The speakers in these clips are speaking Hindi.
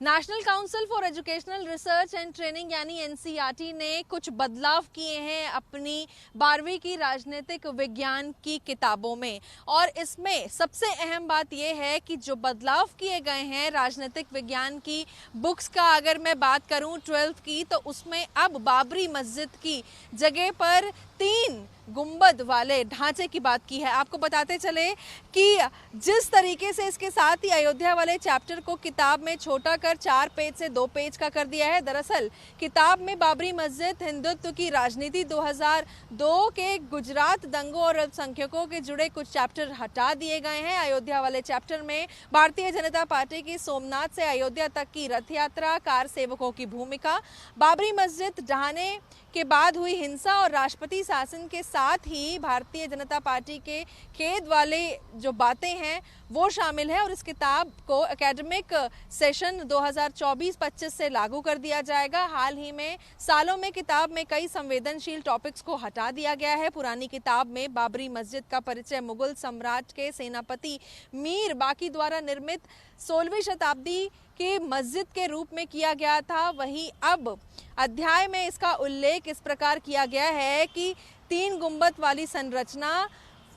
National council for educational research and training यानी एनसीईआरटी ने कुछ बदलाव किए हैं अपनी 12वीं की राजनीतिक विज्ञान की किताबों में। और इसमें सबसे अहम बात यह है कि जो बदलाव किए गए हैं राजनीतिक विज्ञान की बुक्स का, अगर मैं बात करूं 12th की, तो उसमें अब बाबरी मस्जिद की जगह पर 3 गुंबद वाले ढांचे की बात की है। आपको बताते चले कि जिस तरीके से इसके साथ ही अयोध्या वाले चैप्टर को किताब में छोटा कर 4 पेज से 2 पेज का कर दिया है। दरअसल किताब में बाबरी मस्जिद, हिंदुत्व की राजनीति, 2002 के गुजरात दंगों और अल्पसंख्यकों के जुड़े कुछ चैप्टर हटा दिए गए हैं। अयोध्या वाले चैप्टर में भारतीय जनता पार्टी की सोमनाथ से अयोध्या तक की रथ यात्रा, कार सेवकों की भूमिका, बाबरी मस्जिद ढहाने के बाद हुई हिंसा और राष्ट्रपति शासन के साथ ही भारतीय जनता पार्टी के खेद वाले जो बातें हैं वो शामिल है। और इस किताब को एकेडमिक सेशन 2024-25 से लागू कर दिया जाएगा। हाल ही में सालों में किताब में कई संवेदनशील टॉपिक्स को हटा दिया गया है। पुरानी किताब में बाबरी मस्जिद का परिचय मुगल सम्राट के सेनापति मीर बाकी द्वारा निर्मित 16वीं शताब्दी की मस्जिद के रूप में किया गया था। वहीं अब अध्याय में इसका उल्लेख इस प्रकार किया गया है कि 3 गुंबद वाली संरचना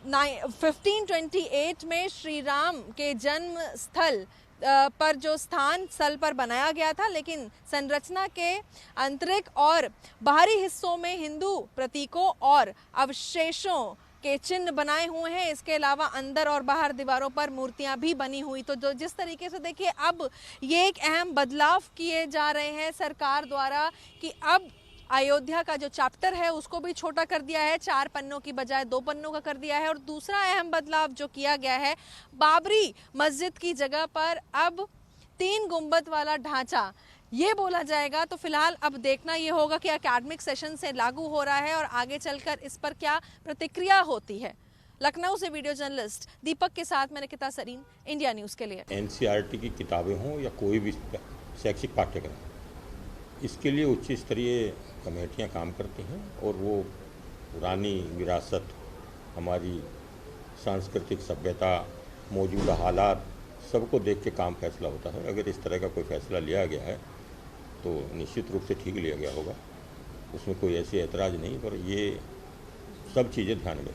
1528 में श्री राम के जन्म स्थल पर जो स्थान स्थल पर बनाया गया था, लेकिन संरचना के आंतरिक और बाहरी हिस्सों में हिंदू प्रतीकों और अवशेषों के चिन्ह बनाए हुए हैं। इसके अलावा अंदर और बाहर दीवारों पर मूर्तियां भी बनी हुई। तो जो जिस तरीके से देखिए अब ये एक अहम बदलाव किए जा रहे हैं सरकार द्वारा कि अब अयोध्या का जो चैप्टर है उसको भी छोटा कर दिया है, 4 पन्नों की बजाय 2 पन्नों का कर दिया है। और दूसरा अहम बदलाव जो किया गया है, बाबरी मस्जिद की जगह पर अब 3 गुंबद वाला ढांचा ये बोला जाएगा। तो फिलहाल अब देखना ये होगा कि एकेडमिक सेशन से लागू हो रहा है और आगे चलकर इस पर क्या प्रतिक्रिया होती है। लखनऊ से वीडियो जर्नलिस्ट दीपक के साथ मैं निकिता सरीन, इंडिया न्यूज़ के लिए। एनसीईआरटी की किताबें हों या कोई भी शैक्षिक पाठ्यक्रम, इसके लिए उच्च स्तरीय कमेटियां काम करती हैं और वो पुरानी विरासत, हमारी सांस्कृतिक सभ्यता, मौजूदा हालात सबको देख के काम फैसला होता है। अगर इस तरह का कोई फैसला लिया गया है तो निश्चित रूप से ठीक लिया गया होगा, उसमें कोई ऐसी ऐतराज़ नहीं, पर ये सब चीज़ें ध्यान में